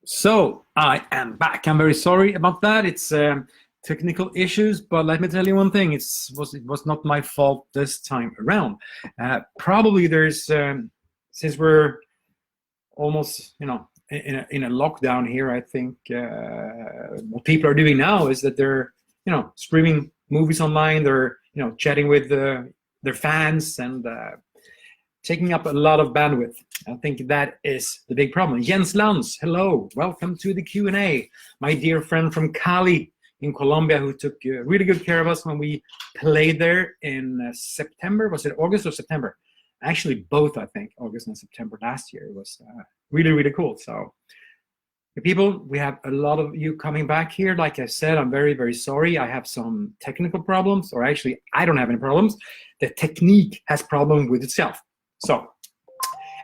So I am back. I'm very sorry about that. It's technical issues, but let me tell you one thing: it was not my fault this time around. Probably there's since we're almost in a lockdown here. I think what people are doing now is that they're streaming movies online. They're chatting with their fans and taking up a lot of bandwidth. I think that is the big problem. Jens Lantz, hello, welcome to the Q&A. My dear friend from Cali in Colombia, who took really good care of us when we played there in September. Was it August or September? Actually, both, I think, August and September last year. It was really, really cool. So, people, we have a lot of you coming back here. Like I said, I'm very, very sorry. I have some technical problems, or actually, I don't have any problems. The technique has problem with itself. So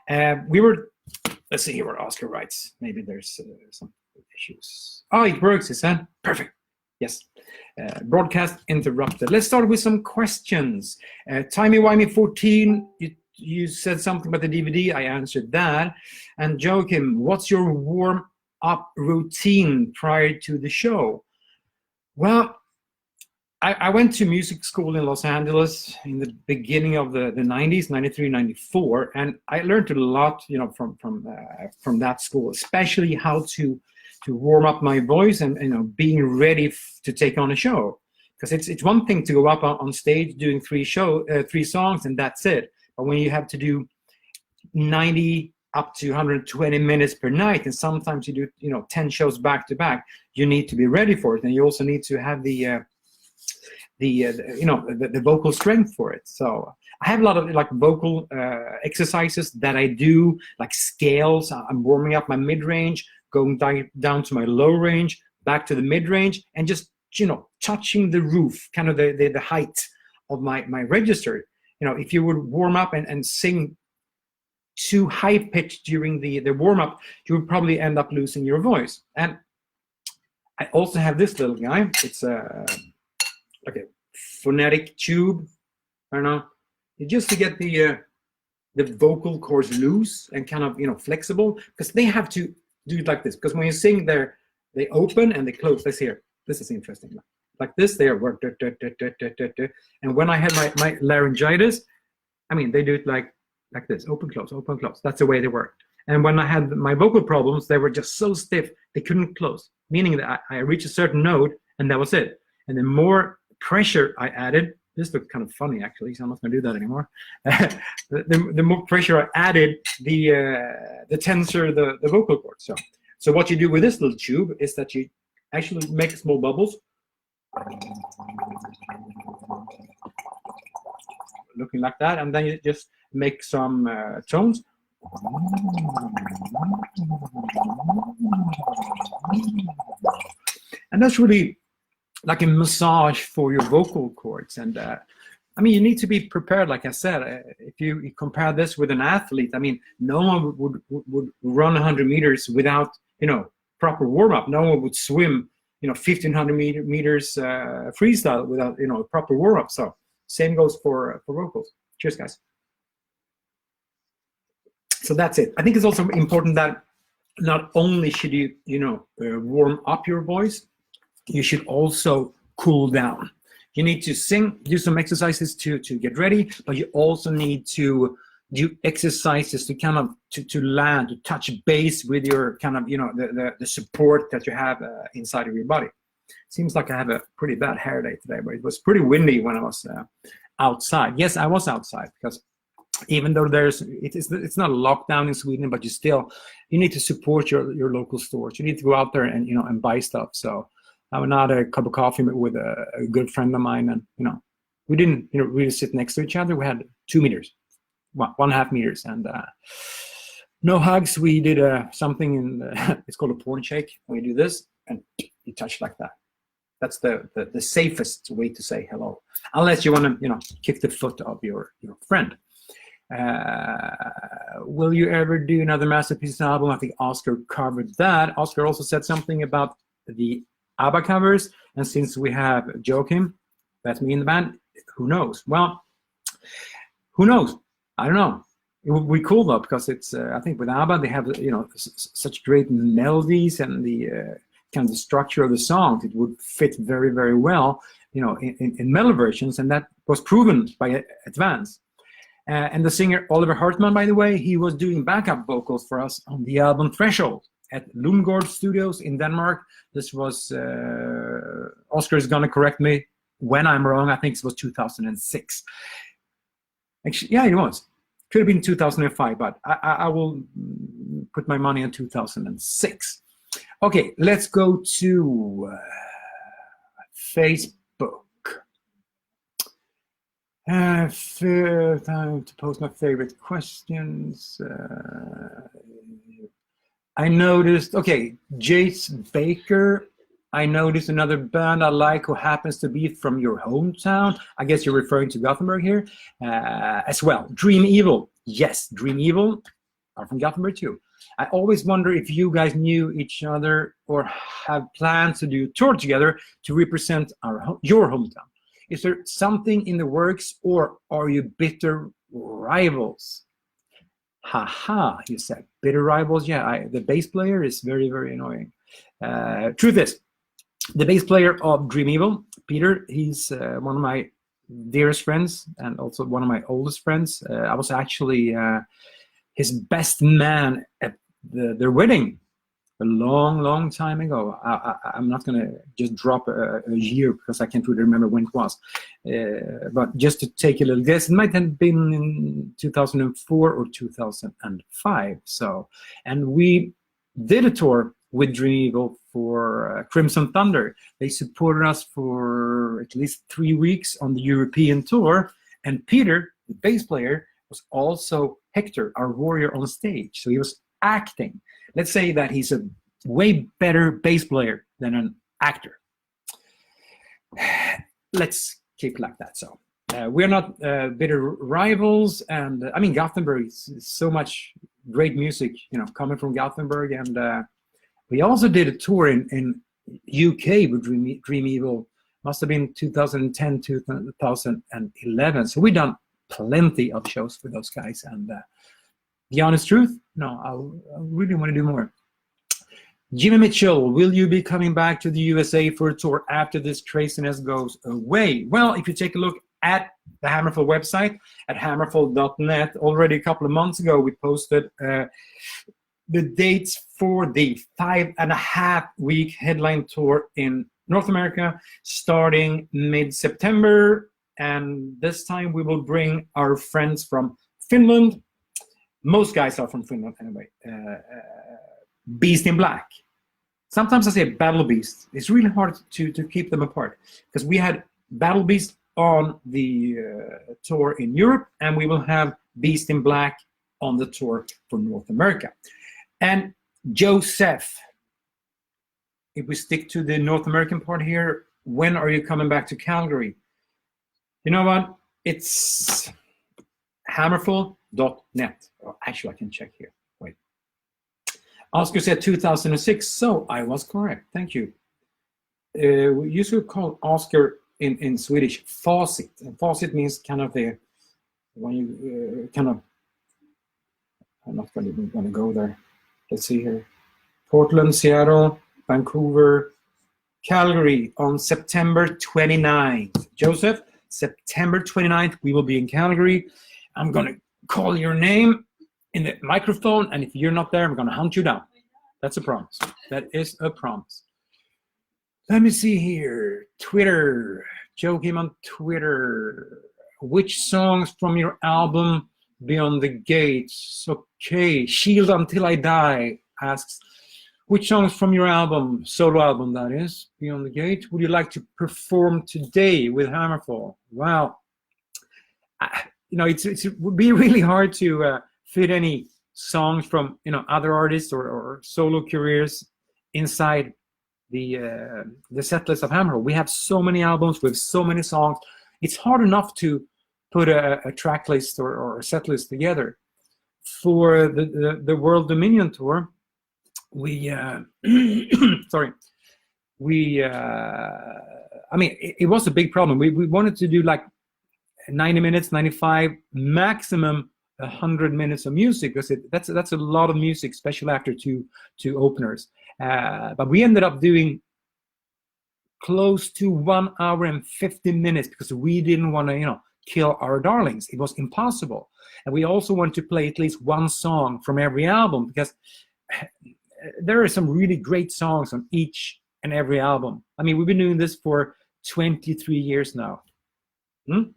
let's see here what Oscar writes. Maybe there's some issues. Oh, it works, he said. Perfect. Yes. Broadcast interrupted. Let's start with some questions. Timey-wimey14, you said something about the DVD. I answered that. And Joacim, what's your warm-up routine prior to the show? Well, I went to music school in Los Angeles in the beginning of the 90s, 93, 94, and I learned a lot, from that school, especially how to warm up my voice and being ready to take on a show. Because it's one thing to go up on stage doing three songs and that's it. But when you have to do 90 up to 120 minutes per night, and sometimes you do 10 shows back to back, you need to be ready for it, and you also need to have the vocal strength for it. So I have a lot of vocal exercises that I do, like scales. I'm warming up my mid-range, going down to my low range, back to the mid-range, and just touching the roof, kind of the height of my register. If you would warm up and sing too high pitched during the warm-up, you would probably end up losing your voice. And I also have this little guy. It's like a phonetic tube. I don't know, just to get the vocal cords loose and kind of flexible, because they have to do it like this. Because when you sing, they open and they close. Let's hear. This is interesting. Like this, they are and when I had my laryngitis, they do it like this, open close, open close. That's the way they work. And when I had my vocal problems, they were just so stiff they couldn't close, meaning that I reached a certain note and that was it. And the more pressure I added, this looks kind of funny actually, so I'm not going to do that anymore. the more pressure I added, the tenser the vocal cord. So what you do with this little tube is that you actually make small bubbles, looking like that, and then you just make some tones. And that's really like a massage for your vocal cords. And you need to be prepared. Like I said, if you compare this with an athlete, no one would run 100 meters without proper warm-up. No one would swim 1,500 meters freestyle without proper warm-up. So same goes for vocals. Cheers, guys. So that's it. I think it's also important that not only should you warm up your voice, you should also cool down. You need to sing, do some exercises to get ready, but you also need to do exercises to kind of to land, to touch base with your kind of the support that you have inside of your body. Seems like I have a pretty bad hair day today, but it was pretty windy when I was outside. Yes, I was outside, because even though it's not a lockdown in Sweden, but you need to support your local stores. You need to go out there and and buy stuff. So I went out a cup of coffee with a good friend of mine, and we didn't really sit next to each other. We had 2 meters, 1.5 meters, and no hugs. We did something it's called a porn shake. We do this, and you touch like that. That's the safest way to say hello, unless you want to kick the foot of your friend. Will you ever do another Masterpiece album? I think Oscar covered that. Oscar also said something about the ABBA covers, and since we have Joacim, that's me in the band, who knows? Well, who knows? I don't know. it would be cool though, because it's I think with ABBA they have such great melodies, and the kind of the structure of the songs, it would fit very, very well, in metal versions, and that was proven by Advance. And the singer Oliver Hartman, by the way, he was doing backup vocals for us on the album Threshold at Lundgaard Studios in Denmark. This was, Oscar is going to correct me when I'm wrong, I think it was 2006. Actually, yeah, it was. Could have been 2005, but I will put my money on 2006. Okay, let's go to Facebook. Time to post my favorite questions. I noticed, okay, Jace Baker. I noticed another band I like who happens to be from your hometown. I guess you're referring to Gothenburg here as well. Dream Evil. Yes, Dream Evil are from Gothenburg too. I always wonder if you guys knew each other or have plans to do a tour together to represent your hometown. Is there something in the works, or are you bitter rivals? Haha, you said. Bitter rivals? Yeah, the bass player is very, very annoying. Truth is, the bass player of Dream Evil, Peter, he's one of my dearest friends and also one of my oldest friends. I was actually his best man at their wedding a long, long time ago. I'm not going to just drop a year because I can't really remember when it was. But just to take a little guess, it might have been in 2004 or 2005. So, and we did a tour with Dream Evil for Crimson Thunder. They supported us for at least 3 weeks on the European tour. And Peter, the bass player, was also Hector, our warrior on stage. So he was acting. Let's say that he's a way better bass player than an actor. Let's keep it like that. So we're not bitter rivals, and I mean Gothenburg is so much great music, coming from Gothenburg, and we also did a tour in UK with Dream Evil. Must have been 2010, 2011. So we've done plenty of shows with those guys, and the honest truth, no, I really want to do more. Jimmy Mitchell, will you be coming back to the USA for a tour after this craziness goes away? Well, if you take a look at the HammerFall website at hammerfall.net, already a couple of months ago, we posted the dates for the 5.5-week headline tour in North America, starting mid-September. And this time we will bring our friends from Finland. Most guys are from Finland anyway. Beast in Black. Sometimes I say Battle Beast. It's really hard to keep them apart, because we had Battle Beast on the tour in Europe, and we will have Beast in Black on the tour for North America. And Joseph, if we stick to the North American part here, when are you coming back to Calgary? You know what? It's hammerfall.net. Oh, actually, I can check here. Wait. Oscar said 2006, so I was correct. Thank you. We used to call Oscar in Swedish facit, and facit means kind of the when you I'm not going to go there. Let's see here. Portland, Seattle, Vancouver, Calgary on September 29th. Joseph, September 29th, we will be in Calgary. I'm going to call your name in the microphone, and if you're not there, I'm going to hunt you down. That's a promise. That is a promise. Let me see here. Twitter. Joacim on Twitter. Which songs from your album Beyond the Gates? Okay. Shield Until I Die asks, which songs from your album, solo album that is, Beyond the Gates, would you like to perform today with HammerFall? Wow. It would be really hard to fit any songs from other artists or solo careers inside the set list of HammerFall. We have so many albums with so many songs. It's hard enough to put a track list or a set list together. For the World Dominion tour, we sorry, we I mean, it was a big problem. We wanted to do like 90 minutes, 95, maximum 100 minutes of music, because that's a lot of music, especially after two openers. But we ended up doing close to 1 hour and 50 minutes because we didn't want to, kill our darlings. It was impossible. And we also want to play at least one song from every album, because there are some really great songs on each and every album. I mean, we've been doing this for 23 years now. You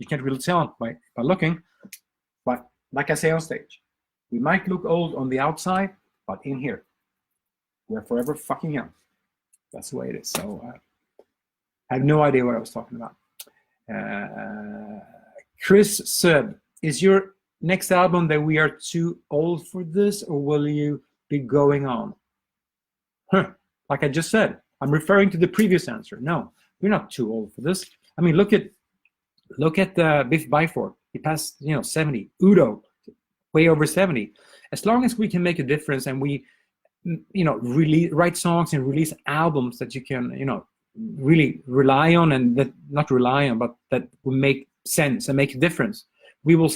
can't really tell by looking, but like I say on stage, we might look old on the outside, but in here, we're forever fucking young. That's the way it is. So I have no idea what I was talking about. Chris said, is your next album that we are too old for this, or will you be going on? Like I just said, I'm referring to the previous answer. No, we're not too old for this. I mean, look at Biff Byford. He passed 70. Udo, way over 70. As long as we can make a difference and we really write songs and release albums that you can really rely on, and that not rely on, but that will make sense and make a difference, we will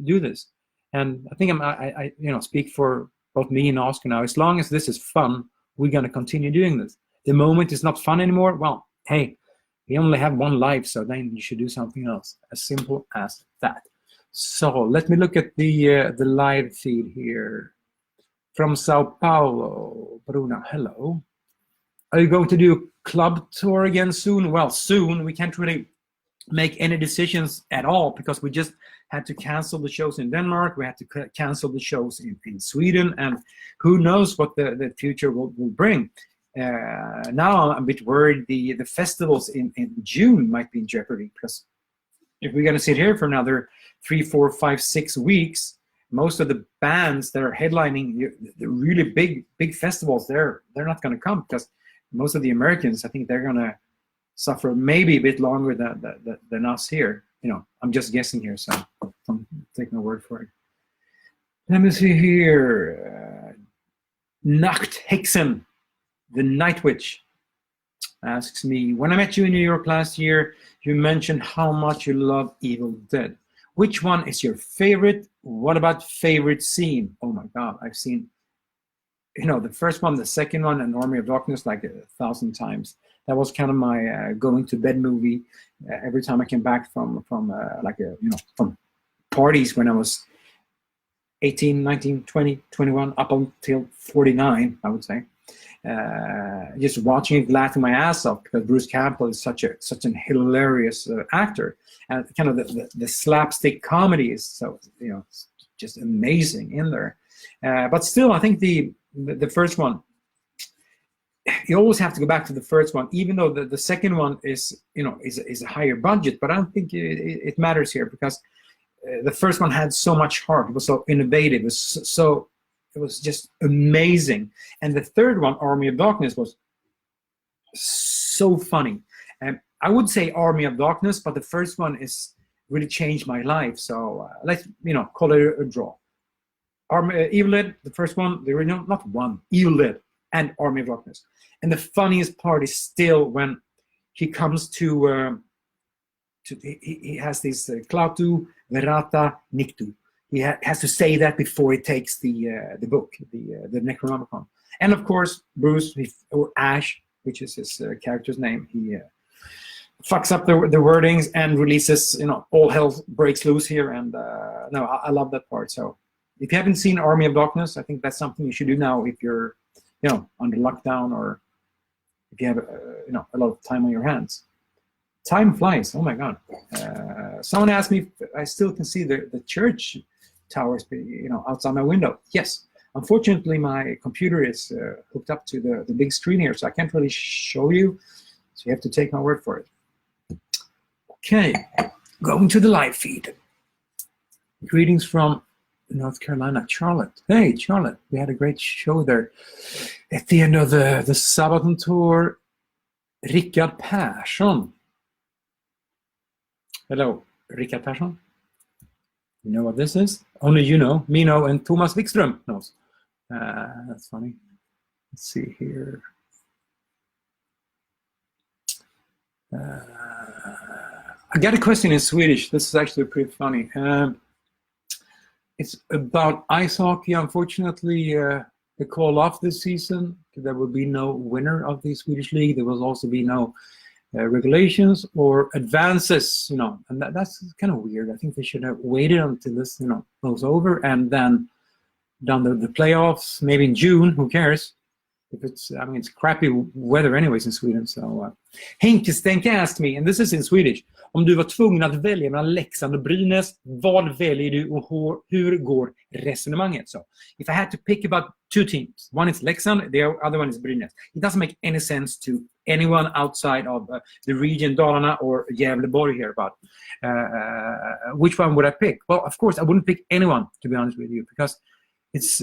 do this. And I think I speak for both me and Oscar now. As long as this is fun, we're going to continue doing this. The moment it's not fun anymore, well, hey, we only have one life, so then you should do something else. As simple as that. So let me look at the live feed here. From Sao Paulo, Bruna, hello. Are you going to do a club tour again soon? Well, soon. We can't really make any decisions at all, because we just had to cancel the shows in Denmark. We had to cancel the shows in Sweden, and who knows what the future will bring. Now I'm a bit worried the festivals in June might be in jeopardy, because if we're going to sit here for another 3, 4, 5, 6 weeks, most of the bands that are headlining the really big festivals, they're not going to come, because most of the Americans, I think they're going to suffer maybe a bit longer than us here. I'm just guessing here, so don't take my word for it. Let me see here. Nachthexen, the Night Witch, asks me, when I met you in New York last year, you mentioned how much you love Evil Dead. Which one is your favorite? What about favorite scene? Oh my God, I've seen, the first one, the second one, and Army of Darkness like 1,000 times. That was kind of my going to bed movie. Every time I came back from parties when I was 18, 19, 20, 21, up until 49, I would say. Just watching it, laughing my ass off, because Bruce Campbell is such an hilarious actor, and kind of the slapstick comedy is so just amazing in there. But still, I think the first one, you always have to go back to the first one, even though the second one is a higher budget. But I don't think it matters here, because the first one had so much heart. It was so innovative. It was just amazing. And the third one, Army of Darkness, was so funny. And I would say Army of Darkness, but the first one is really changed my life. So let's call it a draw. Evil Dead, the first one, the original, not one, Evil Dead and Army of Darkness. And the funniest part is still when he comes to he has this Clautu Verata Nictu. He has to say that before he takes the book, the Necronomicon. And of course, Bruce, or Ash, which is his character's name, he fucks up the wordings and releases, all hell breaks loose here. And no, I love that part. So if you haven't seen Army of Darkness, I think that's something you should do now if you're, under lockdown, or if you have, a lot of time on your hands. Time flies. Oh my God. Someone asked me if I still can see the church towers, outside my window. Yes. Unfortunately, my computer is hooked up to the big screen here, so I can't really show you. So you have to take my word for it. Okay. Going to the live feed. Greetings from North Carolina, Charlotte. Hey, Charlotte. We had a great show there. At the end of the Sabaton tour, Rickard Persson. Hello, Rickard Persson. You know what this is? Only you know. Me know, and Thomas Wikström knows. That's funny. Let's see here. I got a question in Swedish. This is actually pretty funny. it's about ice hockey. Unfortunately, they call off this season. There will be no winner of the Swedish league. There will also be no regulations or advances, and that's kind of weird. I think they should have waited until this, goes over and then done the playoffs, maybe in June. Who cares? If it's crappy weather anyways in Sweden. So Henkestenka asked me, and this is in Swedish, om du var tvungen att välja mellan Leksand och Brynäs, vad väljer du och hur går resonemanget? So if I had to pick about two teams, one is Leksand, the other one is Brynäs. It doesn't make any sense to anyone outside of the region Dalarna or Gävleborg here about which one would I pick? Well, of course, I wouldn't pick anyone, to be honest with you, because it's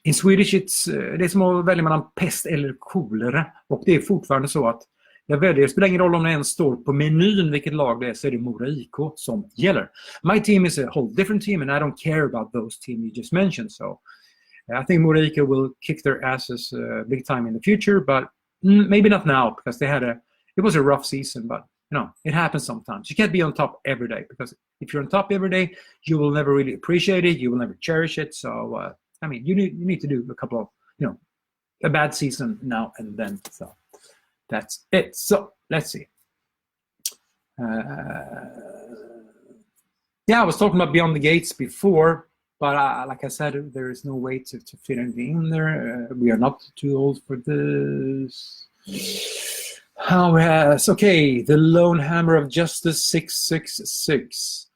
in Swedish, det är som att välja mellan pest eller kolera. Och det är fortfarande så att jag väljer, det spelar ingen roll om det ens står på menyn vilket lag det är, så är det Mora IK som gäller. My team is a whole different team and I don't care about those teams you just mentioned. So I think Mora IK will kick their asses big time in the future, but maybe not now because it was a rough season, but it happens sometimes. You can't be on top every day, because if you're on top every day, you will never really appreciate it. You will never cherish it. So you need to do a couple of, a bad season now and then. So that's it. So let's see. I was talking about Beyond the Gates before, but like I said, there is no way to fit anything in there. We are not too old for this. Okay, the Lone Hammer of Justice 666.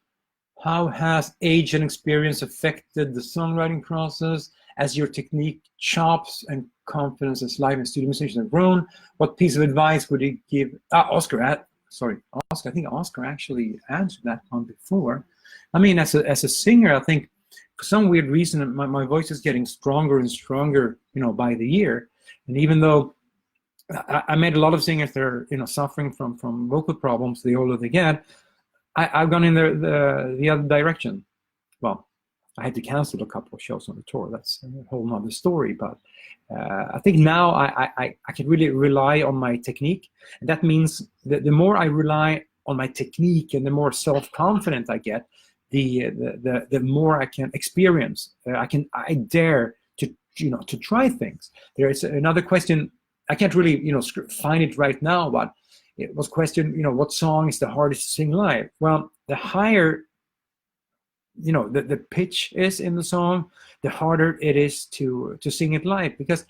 How has age and experience affected the songwriting process as your technique, chops, and confidence as live and studio musicians have grown? What piece of advice would you give? Oscar. I think Oscar actually answered that one before. As a singer, I think for some weird reason my voice is getting stronger and stronger, by the year. And even though I met a lot of singers that are, suffering from vocal problems the older they get, I've gone in the other direction. Well, I had to cancel a couple of shows on the tour. That's a whole nother story. But I think now I can really rely on my technique. And that means that the more I rely on my technique and the more self-confident I get, the more I can experience. I dare to try things. There is another question. I can't really find it right now, but it was question, what song is the hardest to sing live? Well, the higher, the pitch is in the song, the harder it is to sing it live. Because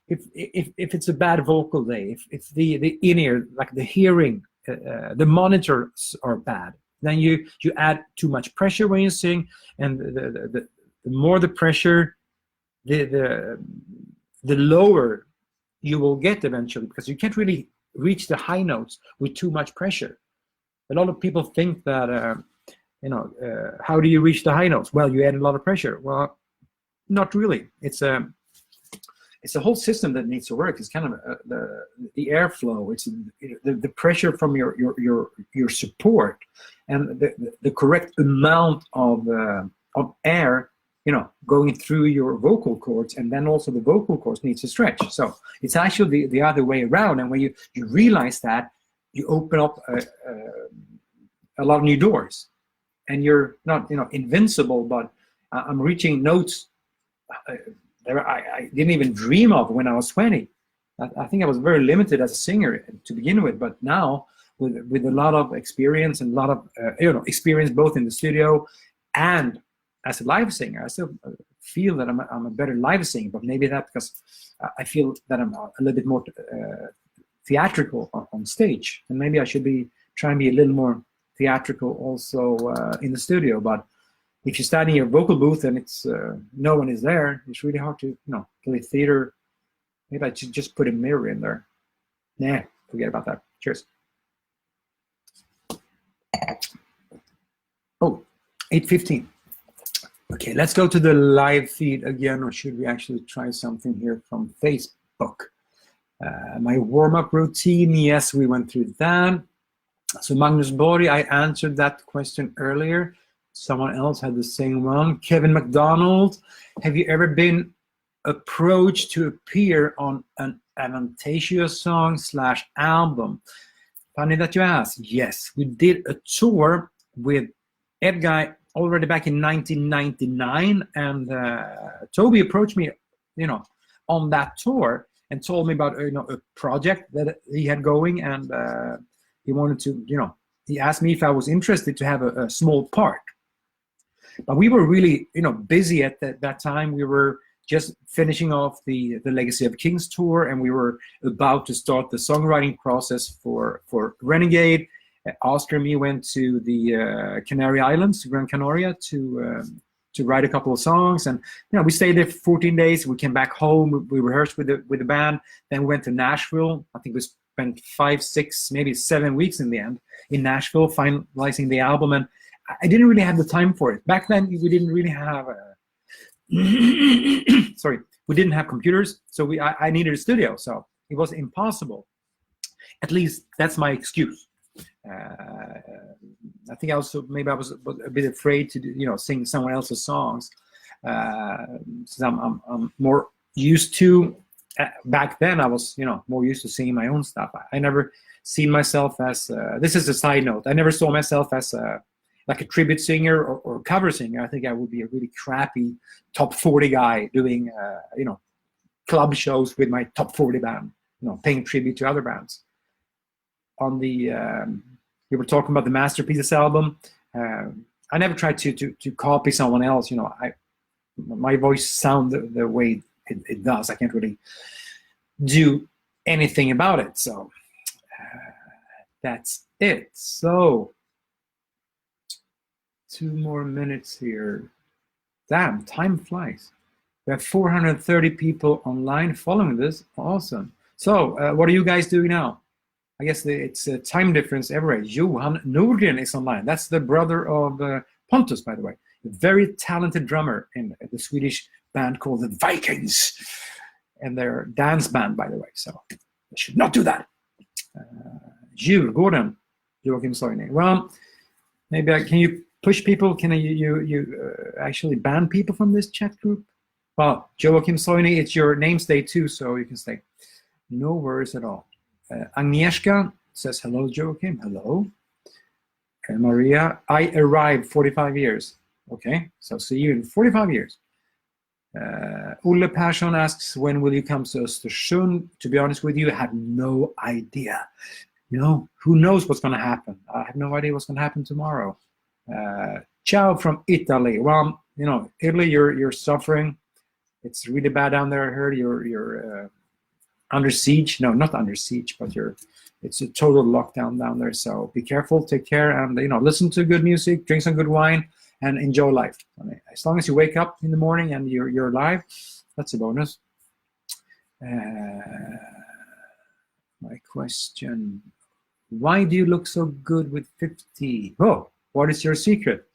if it's a bad vocal day, if the in-ear, like the hearing, the monitors are bad, then you add too much pressure when you sing, and the more the pressure, the lower you will get eventually, because you can't really reach the high notes with too much pressure. A lot of people think that, how do you reach the high notes? Well, you add a lot of pressure. Well, not really. It's a whole system that needs to work. It's kind of the airflow. It's the pressure from your support, and the correct amount of air, going through your vocal cords, and then also the vocal cords needs to stretch. So it's actually the other way around. And when you realize that, you open up a lot of new doors, and you're not invincible, but I'm reaching notes I didn't even dream of when I was 20. I think I was very limited as a singer to begin with, but now with a lot of experience and a lot of experience both in the studio and as a live singer, I still feel that I'm a better live singer, but maybe that's because I feel that I'm a little bit more theatrical on stage, and maybe I should try and be a little more theatrical also in the studio. But if you stand in your vocal booth and it's no one is there, it's really hard to play theater. Maybe I should just put a mirror in there. Nah, forget about that. Cheers. Oh, 8:15. Okay, let's go to the live feed again, or should we actually try something here from Facebook? My warm-up routine, yes, we went through that. So Magnus Borg, I answered that question earlier. Someone else had the same one. Kevin McDonald, have you ever been approached to appear on an Avantasia song / album? Funny that you asked. Yes, we did a tour with Edguy already back in 1999, and Toby approached me, on that tour and told me about a project that he had going, and he wanted to, he asked me if I was interested to have a small part. But we were really, busy at that time. We were just finishing off the Legacy of Kings tour, and we were about to start the songwriting process for Renegade. Oscar and me went to the Canary Islands, Gran Canaria, to write a couple of songs, and we stayed there for 14 days. We came back home. We rehearsed with the band. Then we went to Nashville. I think we spent 5, 6, maybe 7 weeks in the end in Nashville, finalizing the album. And I didn't really have the time for it. Back then, we didn't really have sorry, we didn't have computers, so I needed a studio, so it was impossible. At least that's my excuse. I think maybe I was a bit afraid to sing someone else's songs, since I'm more used to. Back then, I was more used to singing my own stuff. I never seen myself as this is a side note. I never saw myself as like a tribute singer or cover singer. I think I would be a really crappy top 40 guy doing club shows with my top 40 band, paying tribute to other bands. On the we were talking about the Masterpieces album. I never tried to copy someone else. My voice sounds the way it does. I can't really do anything about it. So that's it. So 2 more minutes here. Damn, time flies. We have 430 people online following this. Awesome. So what are you guys doing now? I guess it's a time difference everywhere. Johan Nordgren is online. That's the brother of Pontus, by the way. A very talented drummer in the Swedish band called the Vikings. And they're a dance band, by the way. So they should not do that. Djurgården, Joacim Soine. Well, maybe can you push people? Can you actually ban people from this chat group? Well, Joacim Soine, it's your namesday too, so you can stay. No worries at all. Agnieszka says, hello, Joacim. Hello. Maria, I arrived 45 years. Okay, so see you in 45 years. Ulle Persson asks, when will you come to Östersund? To be honest with you, I have no idea. Who knows what's going to happen? I have no idea what's going to happen tomorrow. Ciao from Italy. Well, Italy, you're suffering. It's really bad down there. I heard you're under siege. No, not under siege, but it's a total lockdown down there. So be careful, take care, and listen to good music, drink some good wine, and enjoy life. As long as you wake up in the morning and you're alive, that's a bonus. My question: why do you look so good with 50? Oh, what is your secret?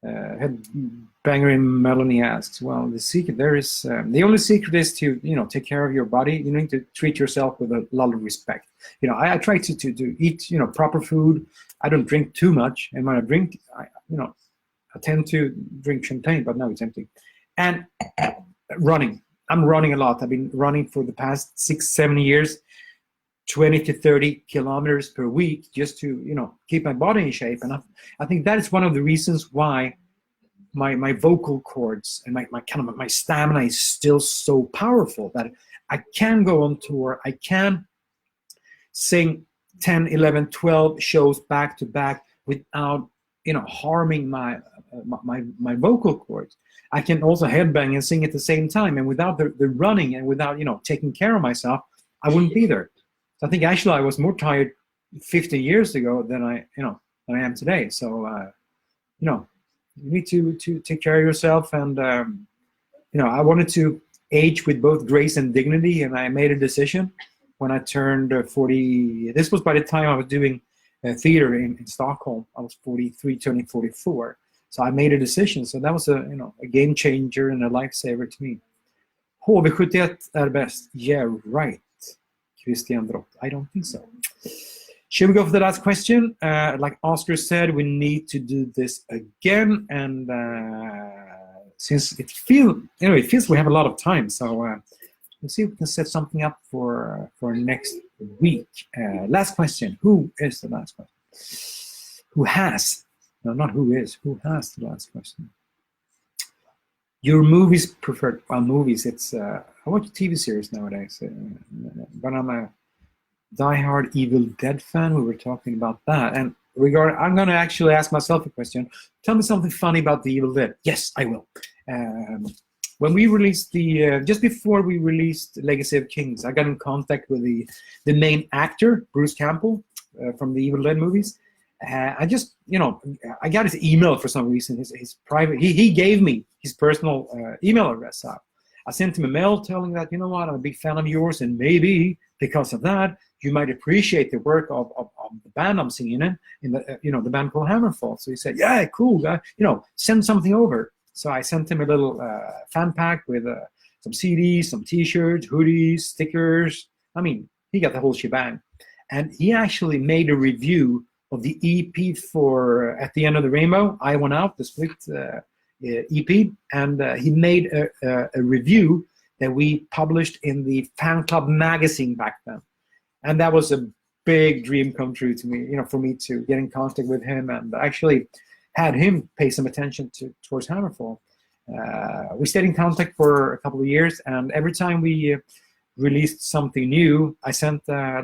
Headbanger in Melanie asks, well, the secret there is the only secret is to take care of your body. You need to treat yourself with a lot of respect. I try to eat proper food. I don't drink too much, and when I drink, I tend to drink champagne, but now it's empty. And running, I'm running a lot. I've been running for the past 6-7 years, 20 to 30 kilometers per week, just to keep my body in shape. And I think that is one of the reasons why my vocal cords and my stamina is still so powerful, that I can go on tour. I can sing 10, 11, 12 shows back to back without harming my vocal cords. I can also headbang and sing at the same time, and without the running and without taking care of myself, I wouldn't be there. I think actually I was more tired 50 years ago than I am today. So you need to take care of yourself, and I wanted to age with both grace and dignity, and I made a decision when I turned 40. This was by the time I was doing theater in Stockholm. I was 43, turning 44. So I made a decision. So that was a game changer and a lifesaver to me. HV71 är bäst. Yeah, right. Christian Drott. I don't think so. Should we go for the last question? Like Oscar said, we need to do this again, and since it feels we have a lot of time, so let's see if we can set something up for next week. Last question. Who is the last question? Who has No, not who is. Who has the last question? Your movies preferred? Well, movies. It's I watch TV series nowadays, but I'm a diehard Evil Dead fan. We were talking about that, and I'm going to actually ask myself a question. Tell me something funny about the Evil Dead. Yes, I will. When we released just before we released Legacy of Kings, I got in contact with the main actor, Bruce Campbell, from the Evil Dead movies. I just, I got his email for some reason. His private. He gave me his personal email address. I sent him a mail telling that, you know what, I'm a big fan of yours, and maybe because of that, you might appreciate the work of the band I'm singing in the the band called HammerFall. So he said, yeah, cool, guy. Send something over. So I sent him a little fan pack with some CDs, some T-shirts, hoodies, stickers. I mean, he got the whole shebang. And he actually made a review of the EP for At the End of the Rainbow. I Went Out, the split EP, and he made a review that we published in the fan club magazine back then. And that was a big dream come true to me, for me to get in contact with him and actually had him pay some attention towards HammerFall. We stayed in contact for a couple of years, and every time we released something new, I sent a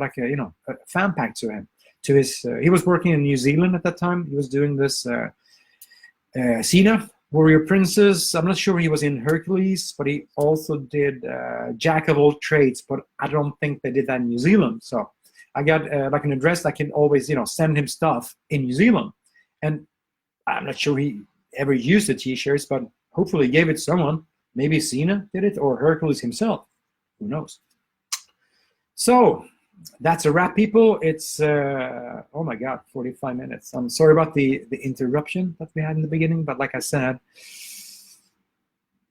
fan pack to him. To his, he was working in New Zealand at that time. He was doing this Cena, Warrior Princess. I'm not sure he was in Hercules, but he also did Jack of All Trades. But I don't think they did that in New Zealand. So I got an address that I can always send him stuff in New Zealand, and I'm not sure he ever used the T-shirts, but hopefully he gave it to someone. Maybe Cena did it, or Hercules himself. Who knows? So that's a wrap, people. It's oh my God, 45 minutes. I'm sorry about the interruption that we had in the beginning, but like I said,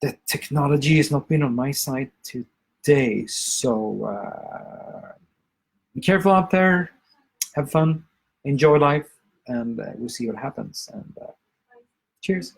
the technology has not been on my side today. So be careful out there, have fun, enjoy life, and we'll see what happens. And cheers.